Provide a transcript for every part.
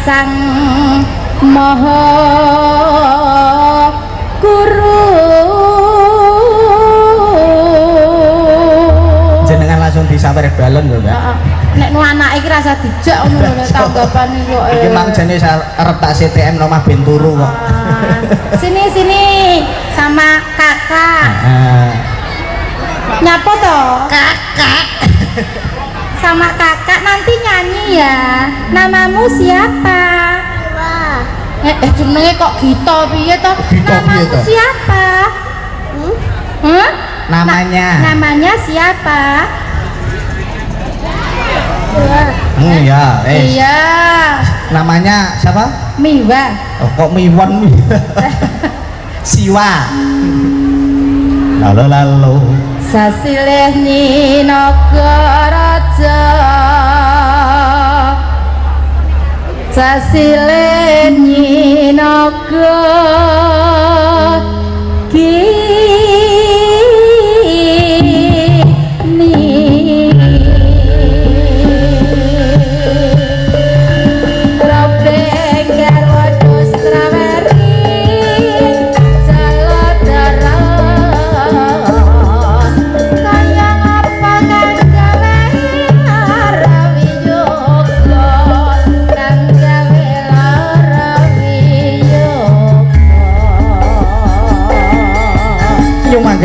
sang maha guru. Jenengan langsung disawer balon lho, Mbak. Nek nu anake iki rasa dijak ngono lho tanggapane kok. Iki mang jane arep tak CTM nomah ben turu kok. Sini sama kakak. Nyapa toh? Kakak. Sama kakak nanti nyanyi ya. Namamu siapa? Jenenge kok Gito piye toh? Namamu siapa? Namanya siapa? Ya, iya. Namanya siapa? Miwa. Oh, kok Miwan? Siwa. Lalu Sasilih Ninagaraja, sasilih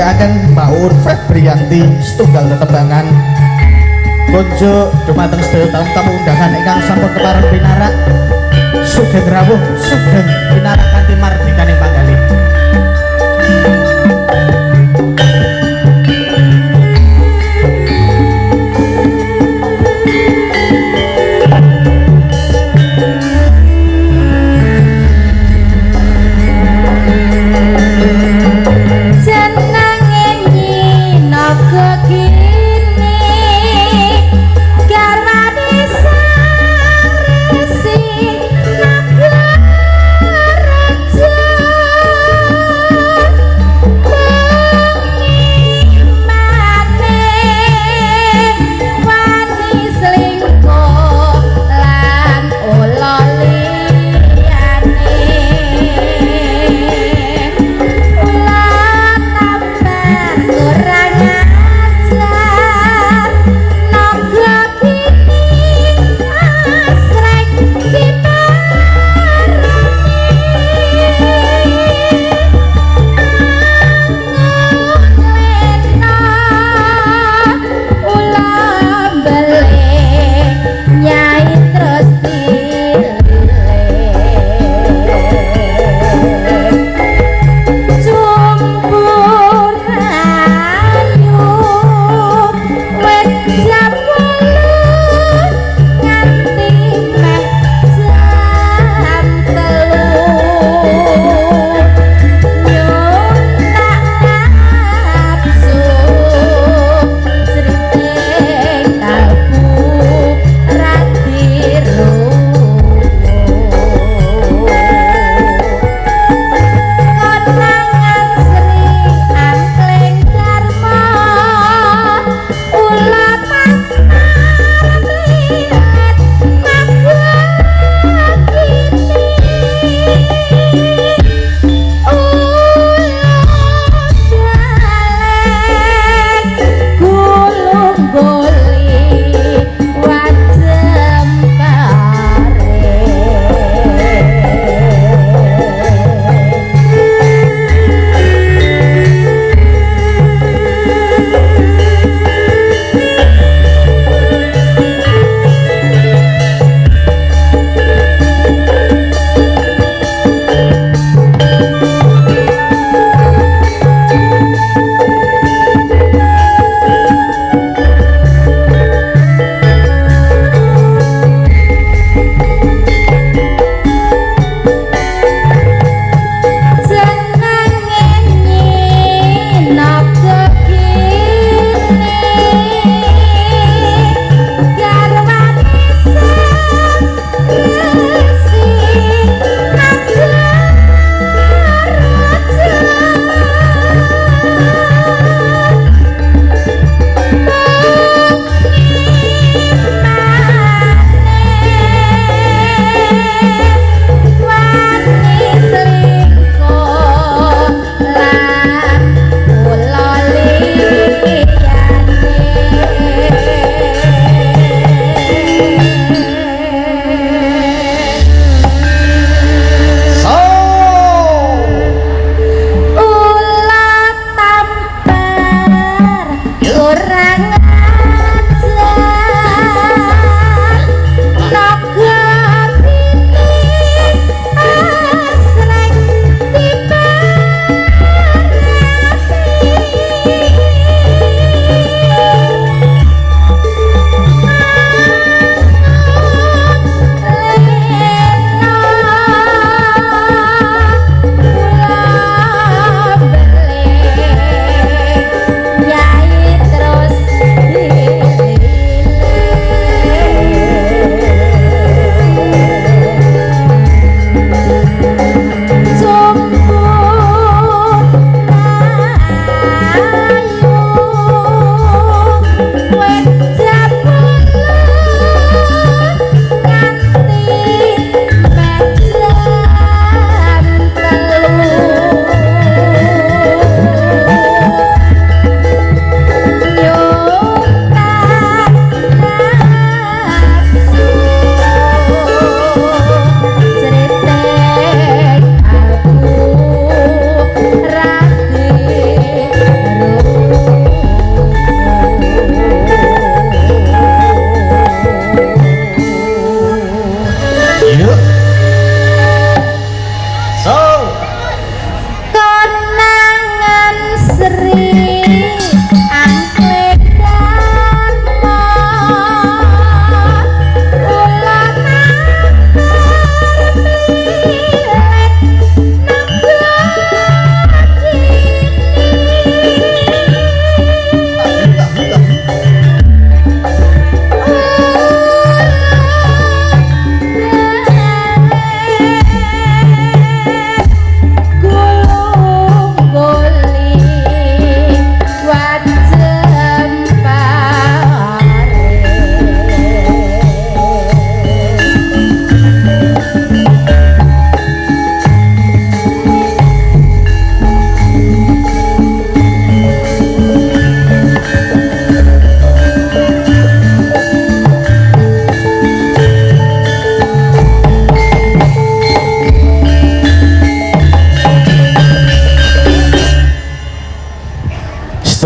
akan Mbak Urfet Briyanti setunggal tetembangan konjo dumateng sedaya tamu-tamu undangan ingkang sampun kepareng pinarak sugeng rawuh sugeng pinarak kanthi mardikaning panggalih. Naga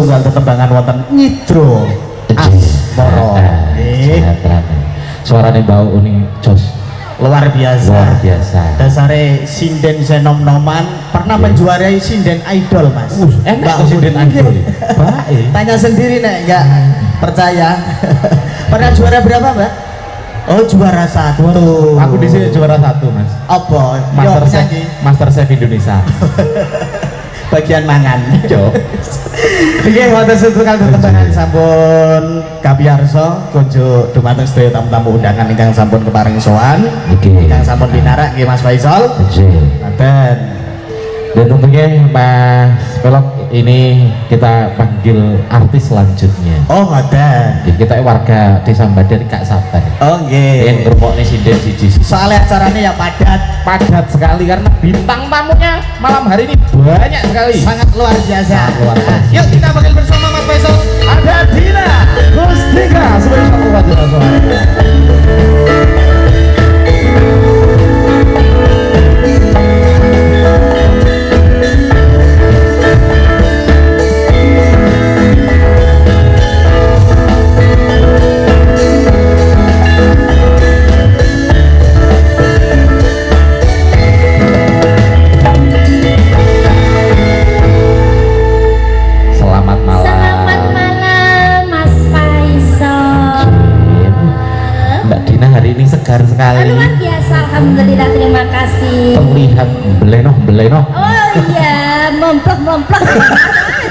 setunggal tetembangan wonten Nyidro Asmara. Suarane bau uni jos Luar biasa. luar biasa. Dasare sinden senom-noman pernah menjuarai sinden idol, Mas. Enak Mbak tuh sinden Udin. idol. Baik. Tanya sendiri nek enggak percaya. Pernah juara berapa, Mbak? Oh, juara 1. Aku di sini juara 1, Mas. Apa? Master Yo, Chef, penyanyi. Master Chef Indonesia. Bagian mangan. Yo. Nggih wonten setunggal tetembangan sampun kapiyarsa kunjuk dumateng sedaya tamu-tamu undangan ingkang sampun keparing sowan. Nggih. Ingkang sampun pinarak nggih Mas Faisal. Nggih. Ngaten. Dan tentunya Mas Pelok ini kita panggil artis selanjutnya. Oh, ngaten. Jadi kita warga Desa Badan gak sabar. Oh, Yang nggih. ngrungokne sinden siji. Soalnya acaranya ya Padat sekali karena bintang tamunya malam hari ini banyak sekali. sangat luar biasa. Sangat luar biasa. Yuk kita panggil bersama Mas Faisal. Ada Dina Gustika sebagai satu wajib Selamat malam. Selamat malam Mas Faisal. Mbak Dina hari ini segar sekali. Luar biasa, alhamdulillah, terima kasih. Terlihat belenoh. Oh iya, momplok.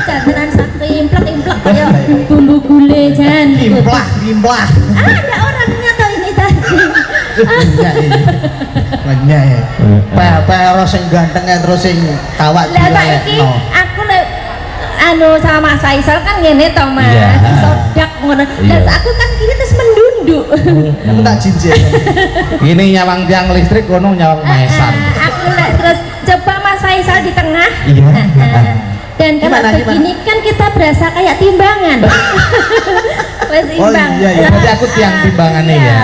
Jangan satu implak kayak bumbu gulai jan. Limplah. Ada orangnya toh ini tadi. Banyak ya. Pero sing ganteng ya terus sing kawat Lah saiki dilekno. aku nek anu sama Mas Faisal kan ngene toh Mas. Iya. Sodak ngono. Iya. Lah aku kan kiri terus mendunduk. Aku tak jinjit. Ini nyawang tiang listrik, kono nyawang maesan. Aku nek terus coba Mas Faisal di tengah. Iya. Dan kalau Gimana? begini kan kita berasa kayak timbangan. Wes Oh, imbang. iya, iya. Berarti aku tiang timbangannya ya.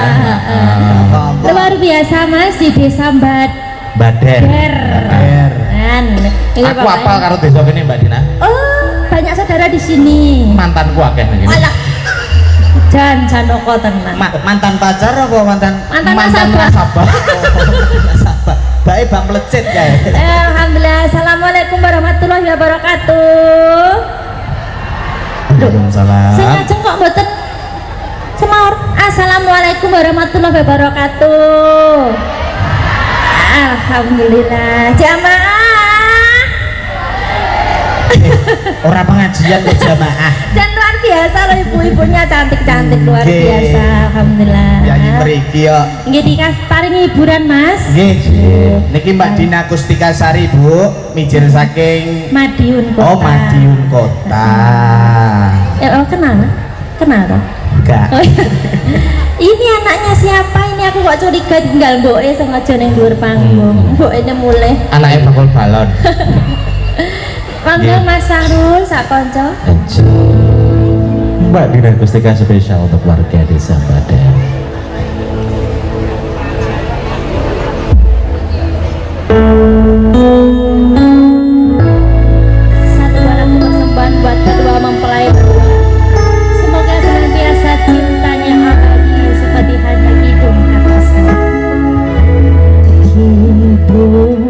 Luar biasa Mas di Desa Baden. Bader. Kan. Ini Aku pokoknya- apal karo desa ini Mbak Dina. Oh, banyak saudara di sini. Mantanku akeh nih. Walah. Jan Janoko tenang. Mantan pacar apa mantan Mantan nasabah. nasabah. nasabah? Baik bang melecet ya. Alhamdulillah. Assalamualaikum warahmatullahi wabarakatuh. Waalaikumsalam. Saya ngajeng kok mboten semar. Assalamualaikum warahmatullahi wabarakatuh. Alhamdulillah. Jamaah. Orang pengajian ke jamaah. Dan luar biasa loh ibu-ibunya cantik-cantik luar Nggih. biasa. Alhamdulillah. Nyanyi mriki yo. Nggih paring hiburan Mas. Nggih. Niki Mbak Dina Kustika Sari Bu, mijil saking Madiun Kota. Oh Madiun Kota. Oh kenal? Kenal toh? Enggak. Oh, iya. Ini anaknya siapa ini? Aku kok curiga tinggal mboke sengaja ning dhuwur panggung. Mboke ini mulai. Anaknya bakul balon. Monggo Iya. Mas Sahrul sak kanca. Mbak Dina Gustika spesial untuk warga Desa Baden. Satu barang persembahan buat kedua mempelai berdua. Semoga senantiasa cintanya abadi seperti hanya hidung kata sana. Hidung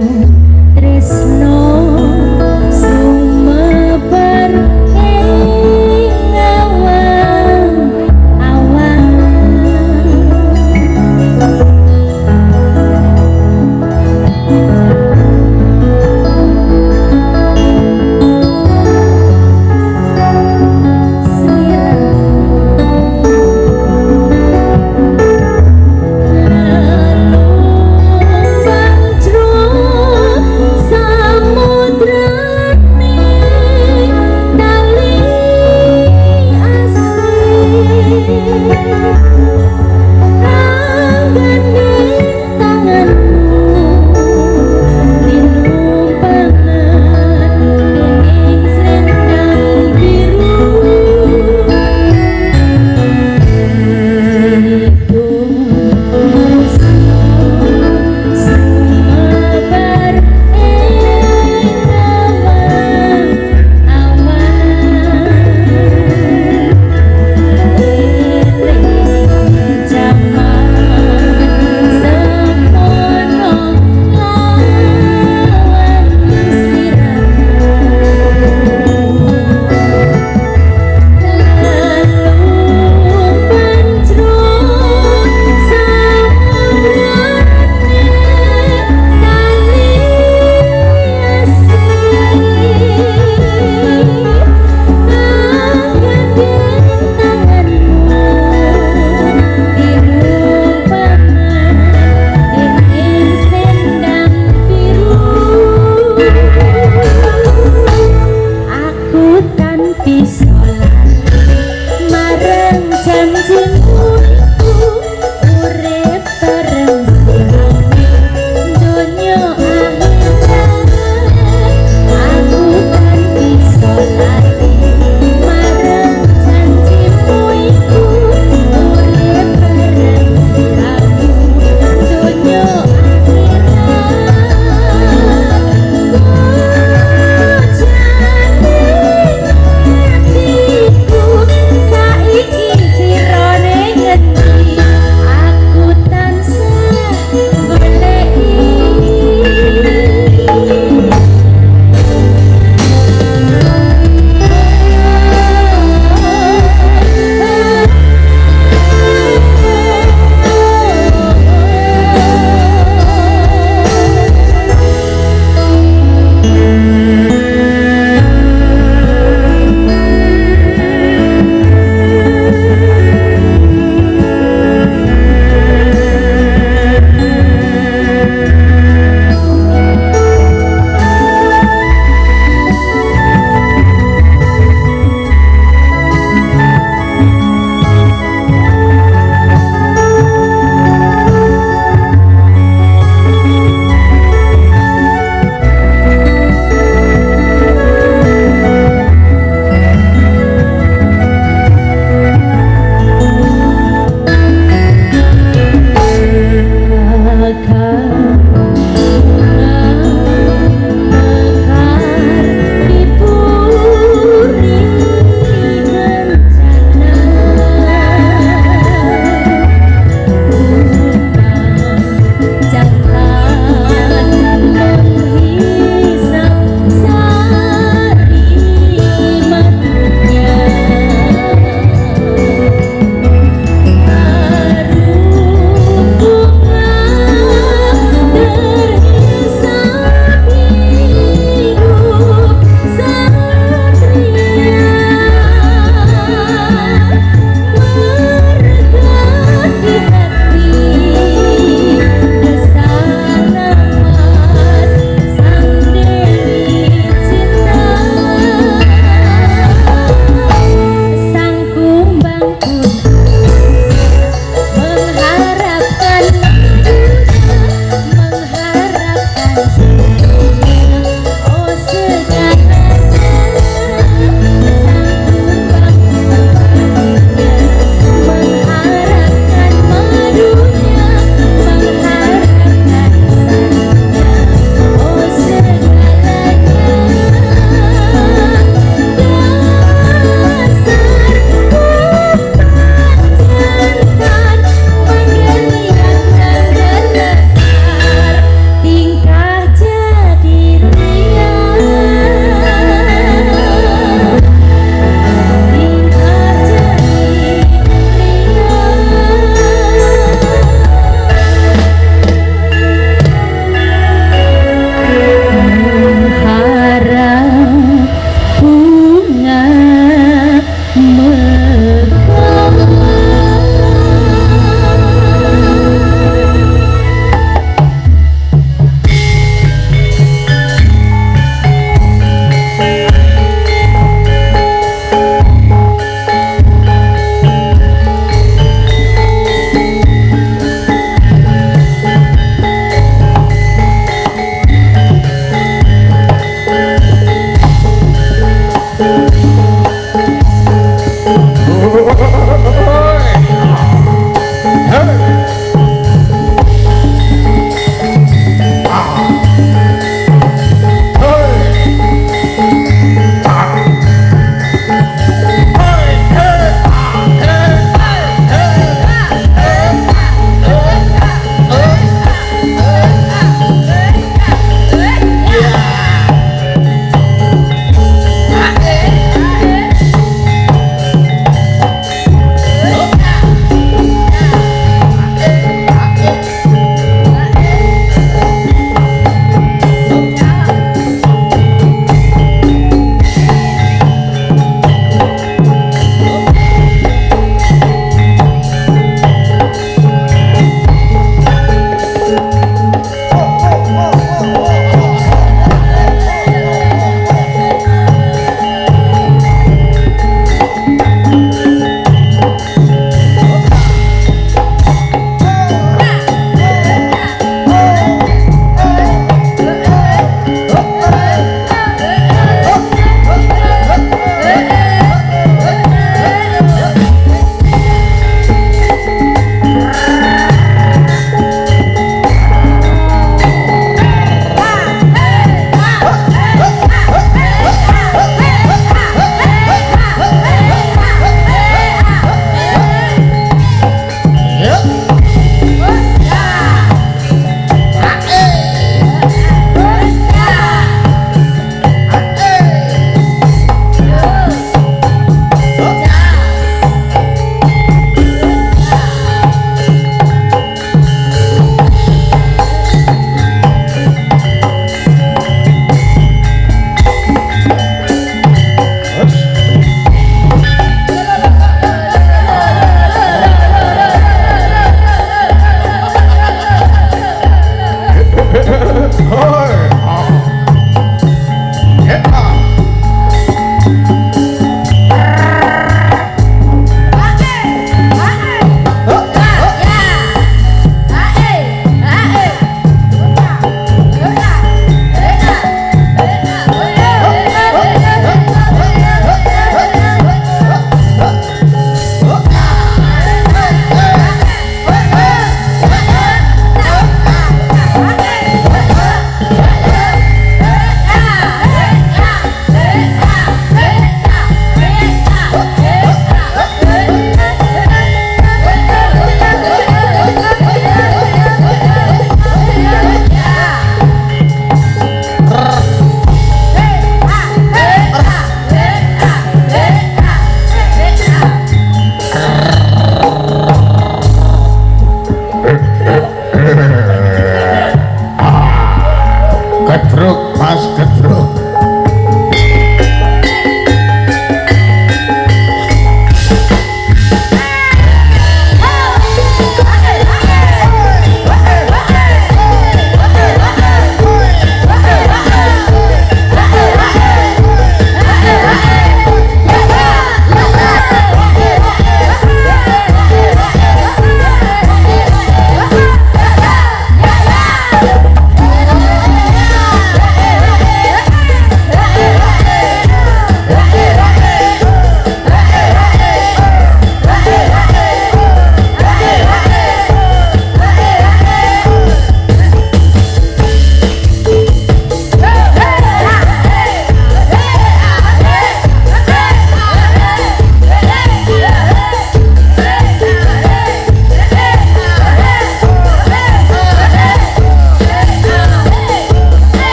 tresno sumebar ing awang-awang.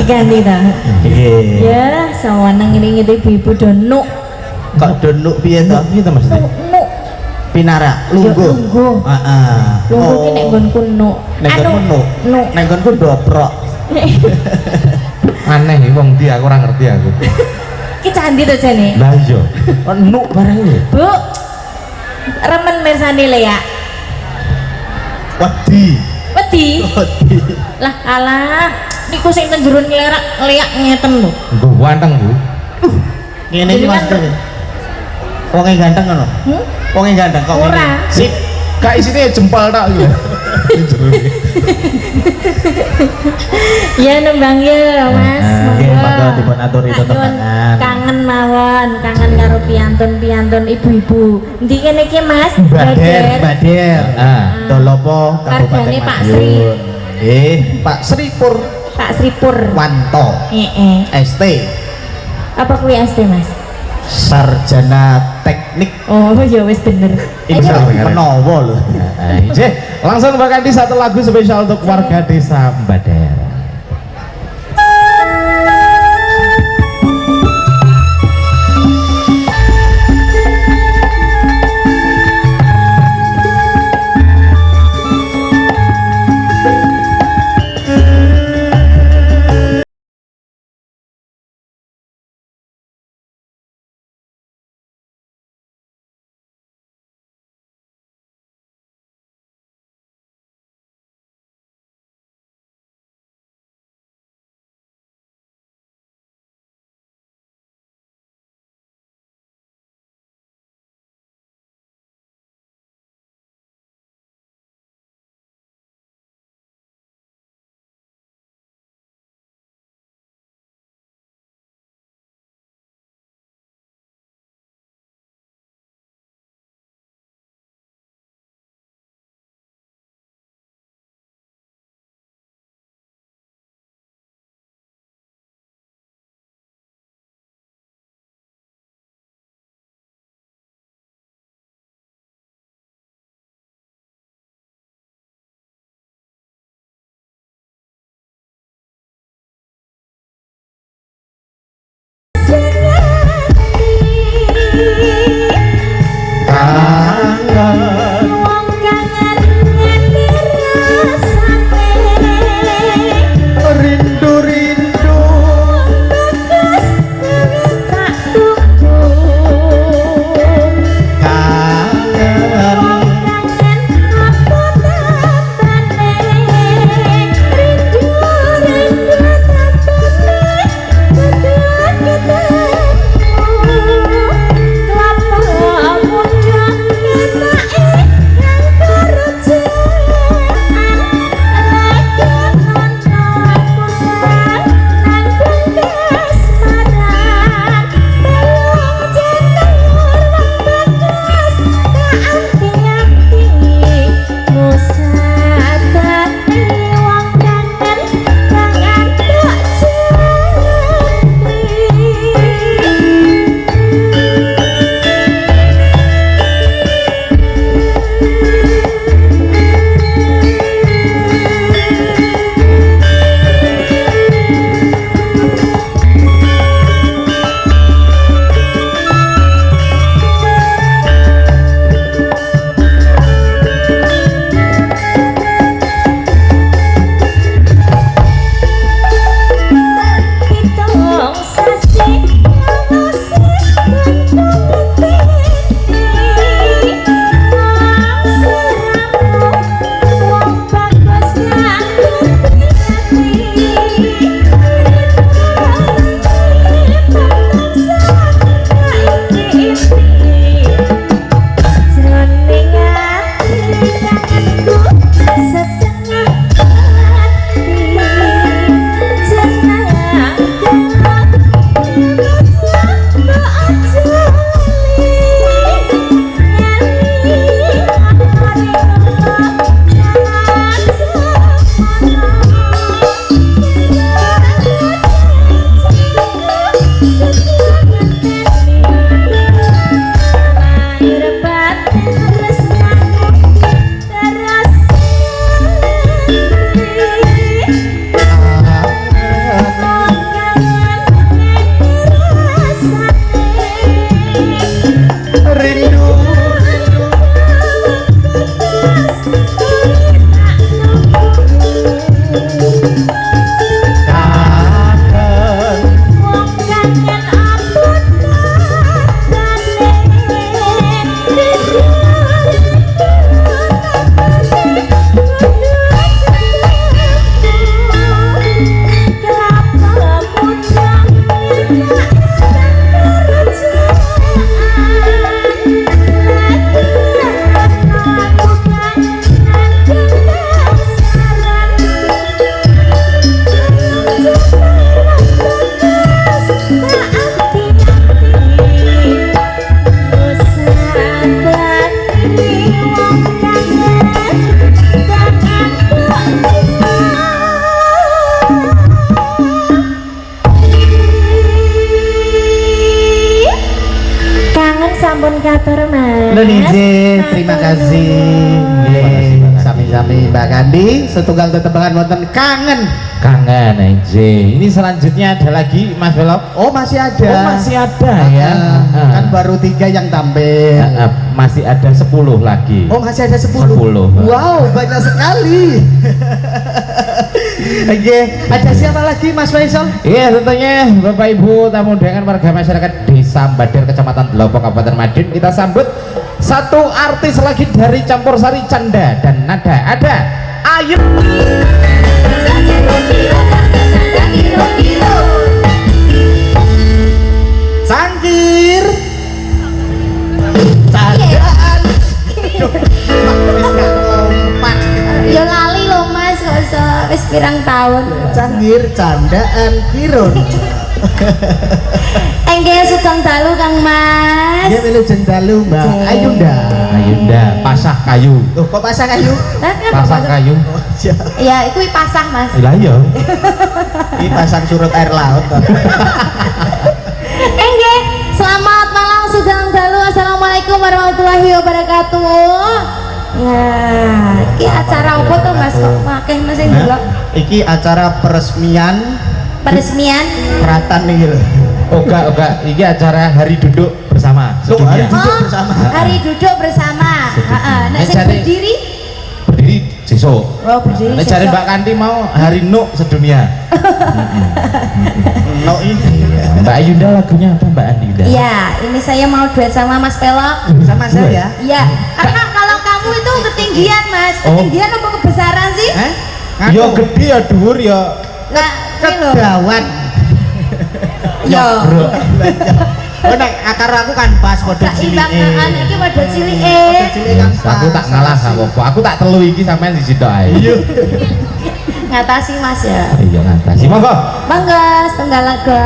Ganti ta. Nggih. Ya, sawanang ini ibu-ibu donuk. Kok donuk piye to? Piye to Mas? Nuk. Pinara, Ya, lungguh. lungguh. Heeh. Lungguh ki nek nggonku nuk. Nek nggonku nuk. Nuk. Nek nggonku dobrok. Aneh iki wong ndi aku ora ngerti aku. Ki candi to jane. Lah iya. Nuk barang iki. Bu. Remen mirsani le ya. Wedi. Wedi. Wedi. Lah alah, niku sing teng jero ngleak ngeten lho. Nggo wanteng, Bu. Ngene iki Mas. Wong e ganteng ngono. Wong e ganteng kok Ora. ngene. Sip. Gak isine jempol tok iki. Jero iki. Ya nembang ya Mas. Nggih, monggo dipun aturi Nak nyuwun tetepangan. kangen mawon, kangen karo piantun-piantun ibu-ibu. Endi kene iki Mas? Bader, Bader. Ah. Dolopo Kabupaten Margane Pak Sri. Madiun. Nggih, Pak Sri Pak Sripur. Purwanto. Heeh. ST. Apa kuwi ST Mas? Sarjana Teknik Oh ya wis bener. Insya Menowo lho. Langsung bakal di satu lagu spesial untuk warga desa Bader. sampun katur Mas. Nunije, terima kasih. Sami-sami Mbak Kandi, setunggal tetepangan wonten kangen. Kangen aja. Ini selanjutnya ada lagi Mas Belok. Oh masih ada. Oh masih ada ya. Kan baru 3 yang tampil. Masih ada 10 lagi. Oh masih ada 10. 10. Wow banyak sekali. Oke, ada siapa lagi Mas Faisal? Iya tentunya Bapak Ibu tamu undangan warga masyarakat Desa Badir Kecamatan Delopo Kabupaten Madiun, kita sambut satu artis lagi dari Campur Sari Canda dan Nada. Ada Ayu. Sangkir. Candaan. Ya lali loh Mas, kok iso wis pirang tahun. Cangkir candaan kirun. Enggak sugeng dalu Kang Mas. Dia melu jendalu Mbak Ayunda. Ayunda pasah kayu. Loh kok pasang kayu? Pasah kayu. Oh, iya. Ya, itu pasang Mas. Lah iya. Ini pasang surut air laut. Enggak, selamat malam sugeng dalu. Assalamualaikum warahmatullahi wabarakatuh. Ya, iki acara apa tuh Mas kok akeh mesin delok? Iki acara peresmian Peresmian nih lho. Oga, ini acara hari duduk bersama Loh, hari sedunia. duduk bersama. Hari duduk bersama. Heeh, nek sing Jadi- berdiri Berdiri sesuk. oh berdiri. Nek cari sesok. Mbak Kanti mau hari nuk sedunia. No ini Mbak Ayunda lagunya apa Mbak Ayunda? Iya, ini saya mau duet sama Mas Pelok. sama saya. Iya, karena kalau kamu itu ketinggian Mas, Oh. ketinggian apa kebesaran sih? Ya gede ya dhuwur ya. Nah, ini loh. Kedawan. Yo. Bro. Oh nek akar aku kan pas padha Gak cilik. imbang iki model cilik Padha cilik kan pas. Aku tak ngalah sama apa. Aku tak telu iki sampean dicidok ae. Iya. Ngatasi Mas ya. Iya ngatasi. Monggo. Mangga setengah laga.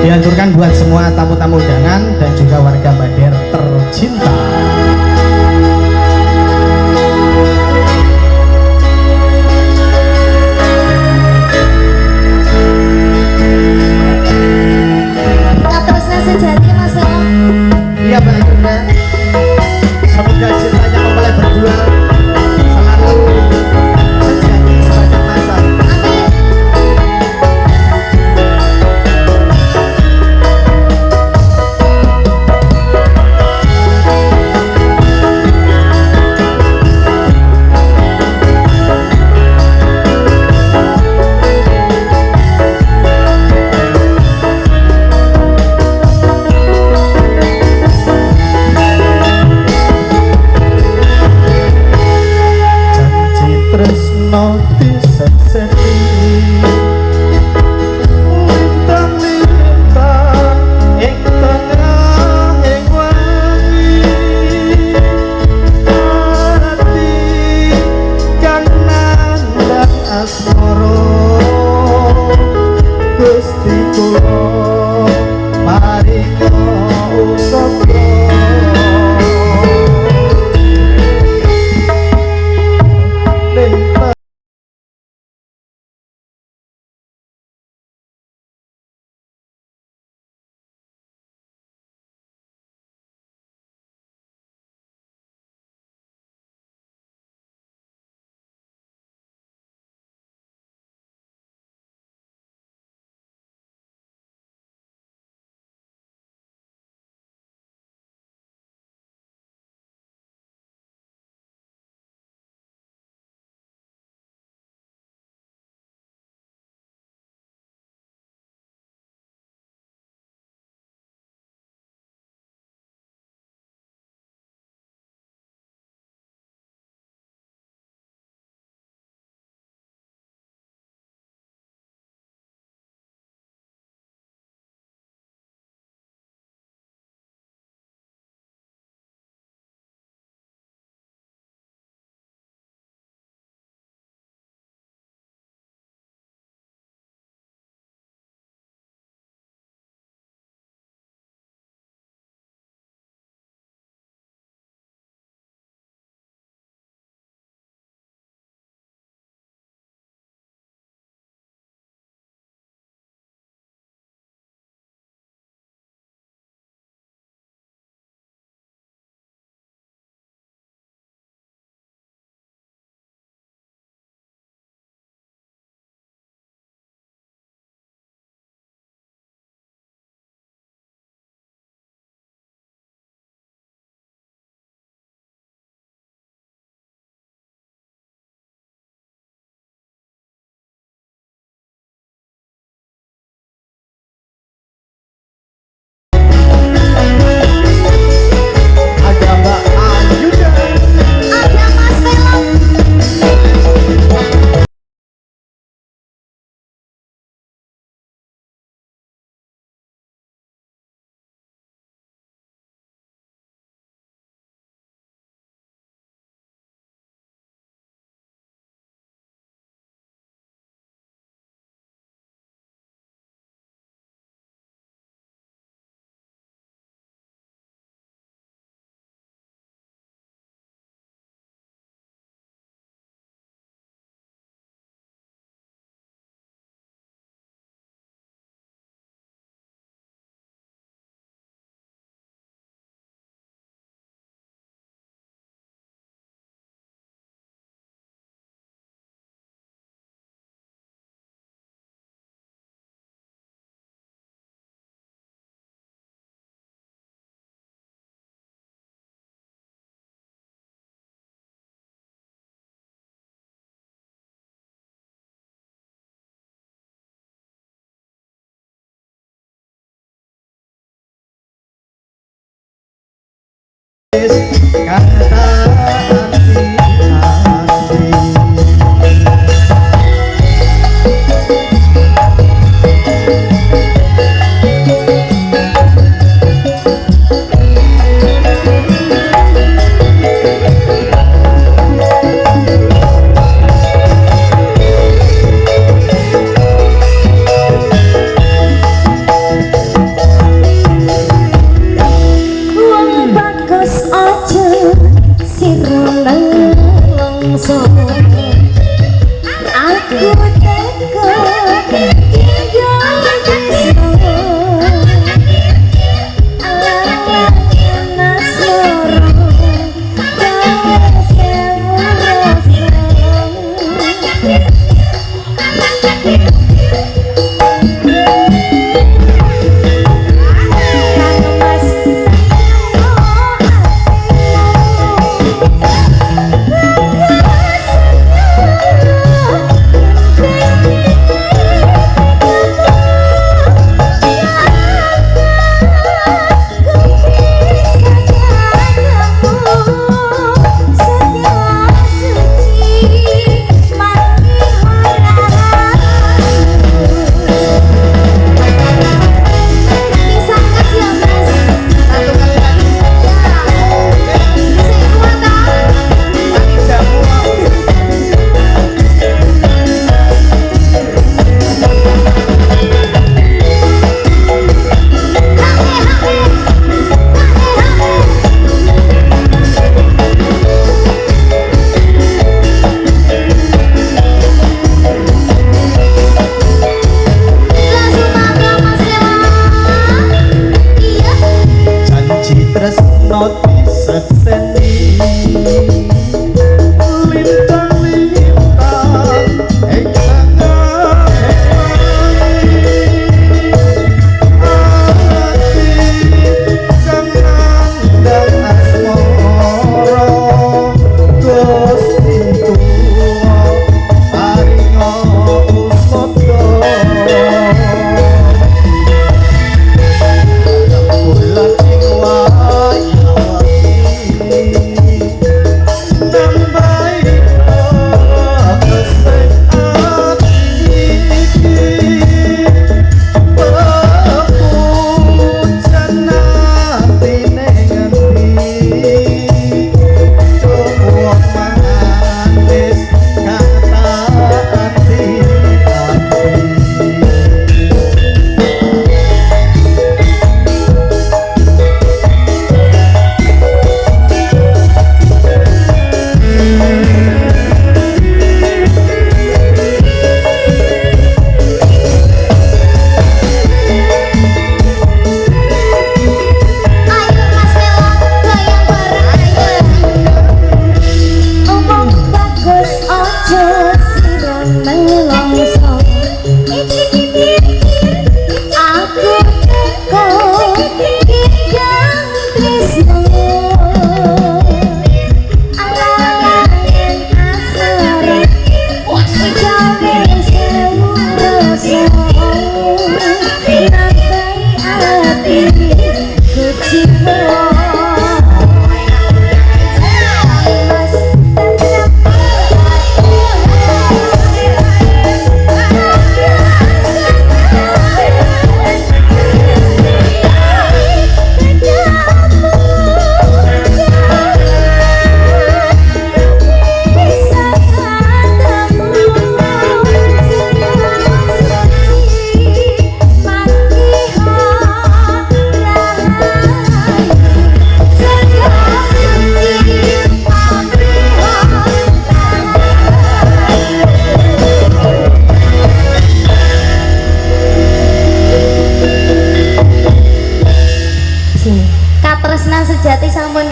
Dianjurkan buat semua tamu-tamu undangan dan juga warga Badir tercinta. Terusnya sejati Mas Pelok. Iya Mbak Ayunda. Semoga cintanya kembali berdua selalu sejati sepanjang masa. Amin.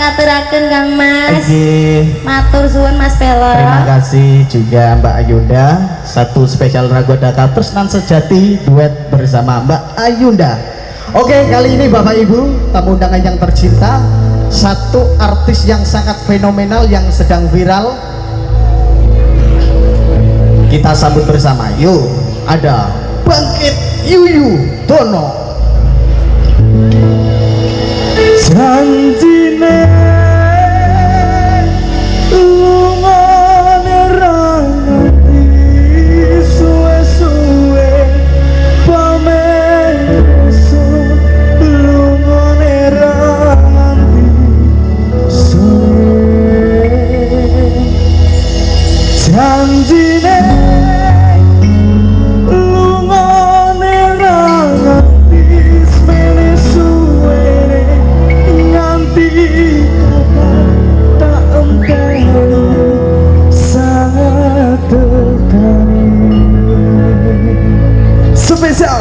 ngaturaken Kang Mas. Matur suwun Mas Pelo. Terima kasih juga Mbak Ayunda. Satu spesial Ragoda Katresnan Sejati duet bersama Mbak Ayunda. Oke, kali ini Bapak Ibu tamu undangan yang tercinta, satu artis yang sangat fenomenal yang sedang viral. Kita sambut bersama. Yuk, ada Bangkit Yuyu Dono. Janjine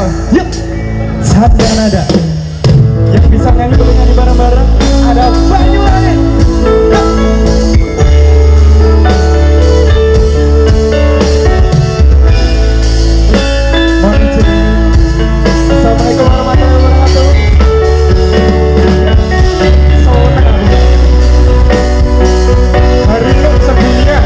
spesial. Yuk, Canda Nada. Yang bisa nyanyi boleh nyanyi bareng-bareng. Ada Banyuwangi. Mohon izin. Assalamualaikum warahmatullahi wabarakatuh. Hari ini sedunia.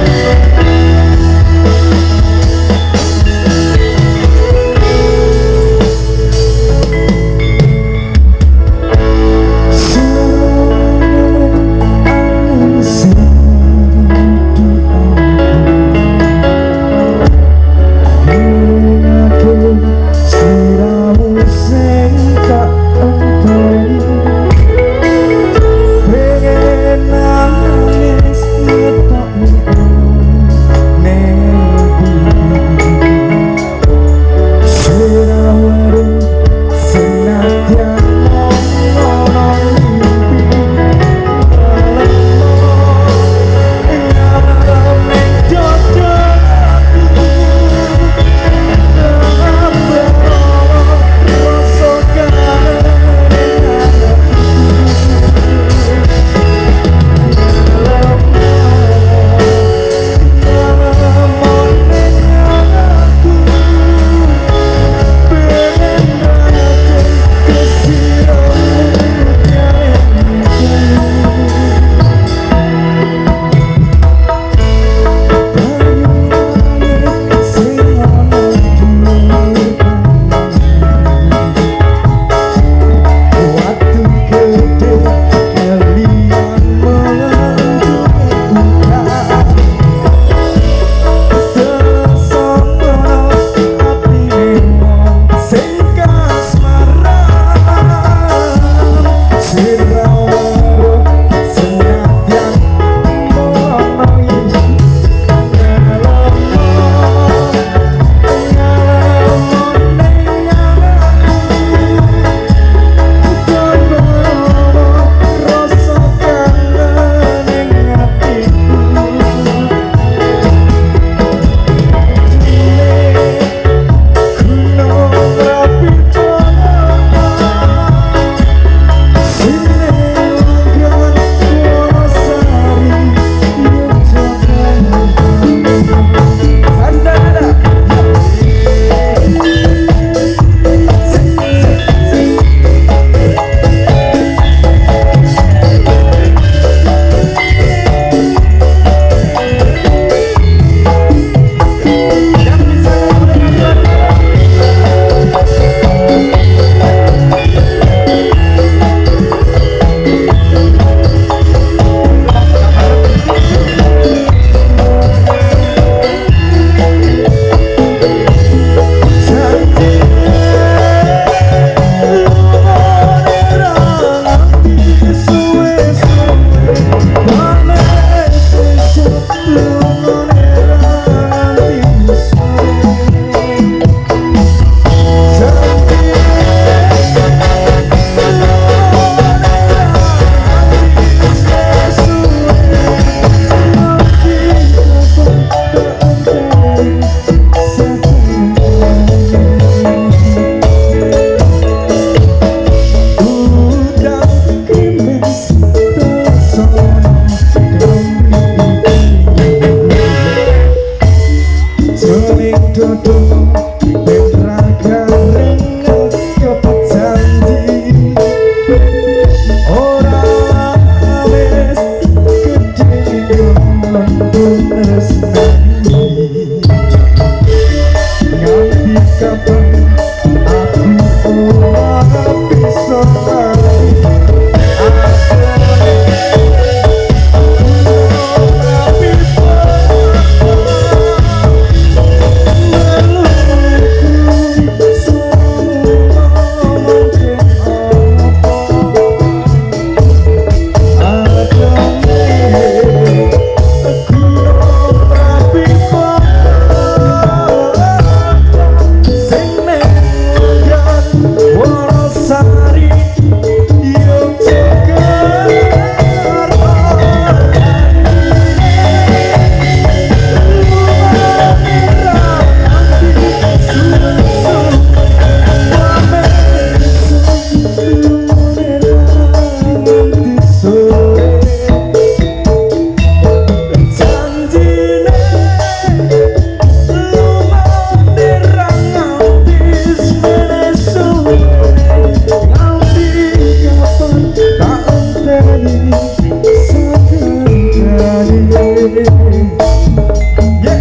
Ya.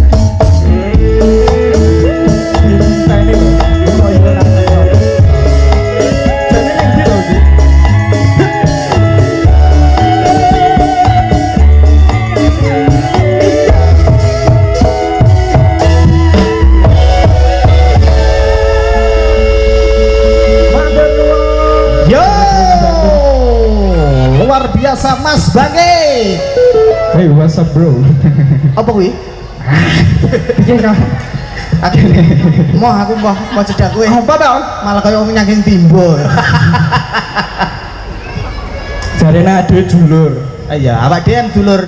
Kita ini loh. Oh iya nang. Jadi yang dia loh sih. Matur nuwun. Yo, luar biasa Mas Bangke. Hey, what's up bro? Apa kuwi? Iya kah? Akhirnya, aku mau cedak kuwi. Apa tau? Malah kaya wong nyangking timbul. Jarene duit dulur. Iya, awak dhewe dulur.